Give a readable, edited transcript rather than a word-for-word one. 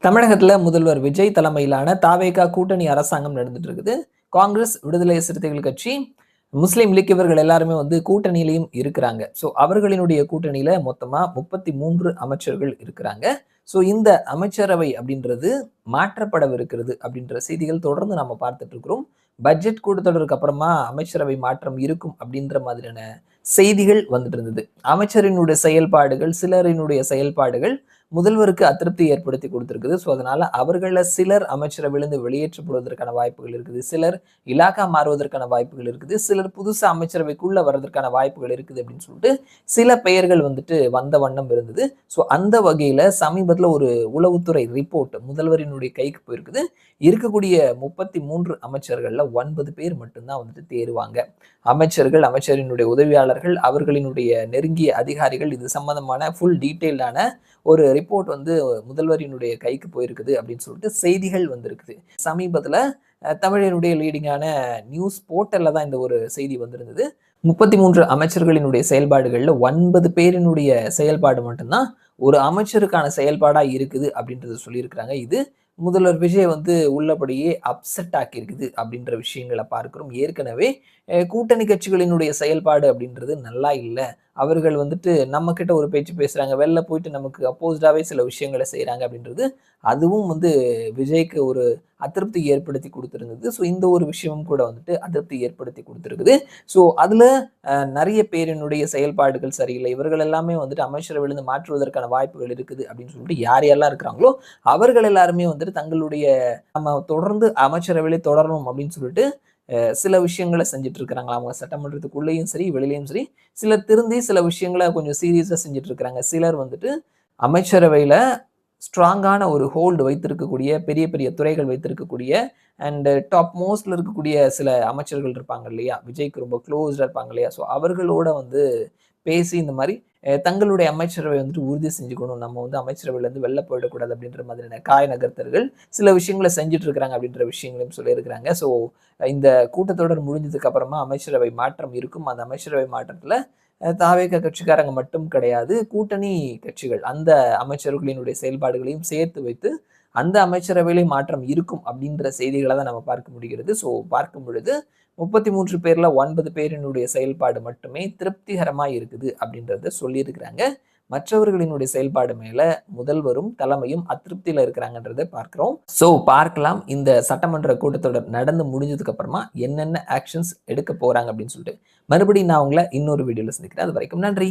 தமிழகத்துல முதல்வர் விஜய் தலைமையிலான தாவேகா கூட்டணி அரசாங்கம் நடந்துட்டு இருக்குது. காங்கிரஸ், விடுதலை சிறுத்தைகள் கட்சி, முஸ்லீம் லீக் இவர்கள் எல்லாருமே கூட்டணியிலயும் இருக்கிறாங்க. ஸோ அவர்களினுடைய கூட்டணியில மொத்தமா 33 அமைச்சர்கள் இருக்கிறாங்க. ஸோ இந்த அமைச்சரவை அப்படின்றது மாற்றப்படவிருக்கிறது அப்படின்ற செய்திகள் தொடர்ந்து நம்ம பார்த்துட்டு இருக்கிறோம். பட்ஜெட் கூட்டத்தொடருக்கு அப்புறமா அமைச்சரவை மாற்றம் இருக்கும் அப்படின்ற மாதிரியான செய்திகள் வந்துட்டு இருந்தது. அமைச்சரினுடைய செயல்பாடுகள், சிலரினுடைய செயல்பாடுகள் முதல்வருக்கு அதிருப்தி ஏற்படுத்தி கொடுத்திருக்குது. ஸோ அதனால அவர்கள சிலர் அமைச்சரவையிலிருந்து வெளியேற்றப்படுவதற்கான வாய்ப்புகள் இருக்குது. சிலர் இலாகா மாறுவதற்கான வாய்ப்புகள் இருக்குது. சிலர் புதுசா அமைச்சரவைக்குள்ள வர்றதற்கான வாய்ப்புகள் இருக்குது அப்படின்னு சொல்லிட்டு சில பெயர்கள் வந்த வண்ணம் இருந்தது. ஸோ அந்த வகையில சமீபத்துல ஒரு உளவுத்துறை ரிப்போர்ட் முதல்வரினுடைய கைக்கு போயிருக்குது. இருக்கக்கூடிய 33 அமைச்சர்கள்ல 9 பேர் மட்டும்தான் தேறுவாங்க. அமைச்சர்கள், அமைச்சரினுடைய உதவியாளர்கள், அவர்களினுடைய நெருங்கிய அதிகாரிகள் இது சம்பந்தமான ஃபுல் டீட்டெயில்டான ஒரு ரிப்போர்ட் முதல்வரினுடைய கைக்கு போயிருக்குது அப்படின்னு சொல்லிட்டு செய்திகள் வந்திருக்குது. சமீபத்துல தமிழினுடைய லீடிங்கான நியூஸ் போர்ட்டல்ல தான் இந்த ஒரு செய்தி வந்திருந்தது. 33 அமைச்சர்களினுடைய செயல்பாடுகள்ல 9 பேரினுடைய செயல்பாடு மட்டும்தான் ஒரு அமைச்சருக்கான செயல்பாடா இருக்குது அப்படின்றத சொல்லியிருக்கிறாங்க. இது முதல்வர் விஜய் உள்ளபடியே அப்செட் ஆக்கி இருக்குது அப்படின்ற விஷயங்களை பார்க்கிறோம். ஏற்கனவே கூட்டணி கட்சிகளினுடைய செயல்பாடு அப்படின்றது நல்லா இல்லை. அவர்கள் நம்ம கிட்ட ஒரு பேச்சு பேசுறாங்க, வெளில போயிட்டு நமக்கு அப்போஸ்டாவே சில விஷயங்களை செய்யறாங்க அப்படின்றது அதுவும் விஜய்க்கு ஒரு அதிருப்தி ஏற்படுத்தி கொடுத்திருந்தது. ஸோ இந்த ஒரு விஷயமும் கூட அதிருப்தி ஏற்படுத்தி கொடுத்திருக்குது. ஸோ அதுல நிறைய பேரினுடைய செயல்பாடுகள் சரியில்லை, இவர்கள் எல்லாமே அமைச்சரவையிலிருந்து மாற்றுவதற்கான வாய்ப்புகள் இருக்குது அப்படின்னு சொல்லிட்டு யார் யாரெல்லாம் இருக்கிறாங்களோ அவர்கள் எல்லாருமே தங்களுடைய நம்ம தொடர்ந்து அமைச்சரவையிலே தொடரணும் அப்படின்னு சொல்லிட்டு சில விஷயங்களை செஞ்சுட்டு இருக்கிறாங்க. அவங்க சட்டமன்றத்துக்குள்ளேயும் சரி, வெளியிலையும் சரி, சிலர் திருந்தி சில விஷயங்களை கொஞ்சம் சீரியஸா செஞ்சுட்டு இருக்கிறாங்க. சிலர் அமைச்சரவையில ஸ்ட்ராங்கான ஒரு ஹோல்டு வைத்திருக்கக்கூடிய, பெரிய பெரிய துறைகள் வைத்திருக்கக்கூடிய அண்ட் டாப் மோஸ்ட்ல இருக்கக்கூடிய சில அமைச்சர்கள் இருப்பாங்க இல்லையா, விஜய்க்கு ரொம்ப க்ளோஸ்டா இருப்பாங்க இல்லையா, ஸோ அவர்களோட பேசி இந்த மாதிரி தங்களுடைய அமைச்சரவை உறுதி செஞ்சுக்கணும், நம்ம அமைச்சரவையிலேருந்து வெளில போயிடக்கூடாது அப்படின்ற மாதிரியான காய் நகர்த்தர்கள் சில விஷயங்களை செஞ்சுட்டு இருக்கிறாங்க அப்படின்ற விஷயங்களையும் சொல்லியிருக்கிறாங்க. ஸோ இந்த கூட்டத்தொடர் முடிஞ்சதுக்கு அப்புறமா அமைச்சரவை மாற்றம் இருக்கும். அந்த அமைச்சரவை மாற்றத்துல தாவேகா கட்சிக்காரங்க மட்டும் கிடையாது, கூட்டணி கட்சிகள் அந்த அமைச்சர்களினுடைய செயல்பாடுகளையும் சேர்த்து வைத்து அந்த அமைச்சரவையிலே மாற்றம் இருக்கும் அப்படின்ற செய்திகளை தான் நம்ம பார்க்க முடிகிறது. ஸோ பார்க்கும் பொழுது 33 பேர்ல 9 பேரினுடைய செயல்பாடு மட்டுமே திருப்திகரமாக இருக்குது அப்படின்றத சொல்லியிருக்கிறாங்க. மற்றவர்களினுடைய செயல்பாடு மேல முதல்வரும் தலைமையும் அதிருப்தியில இருக்கிறாங்கன்றதை பார்க்கிறோம். ஸோ பார்க்கலாம் இந்த சட்டமன்ற கூட்டத்தொடர் நடந்து முடிஞ்சதுக்கு அப்புறமா என்னென்ன ஆக்ஷன்ஸ் எடுக்க போறாங்க அப்படின்னு சொல்லிட்டு. மறுபடியும் நான் உங்களை இன்னொரு வீடியோல சந்திக்கிறேன். அது வரைக்கும் நன்றி.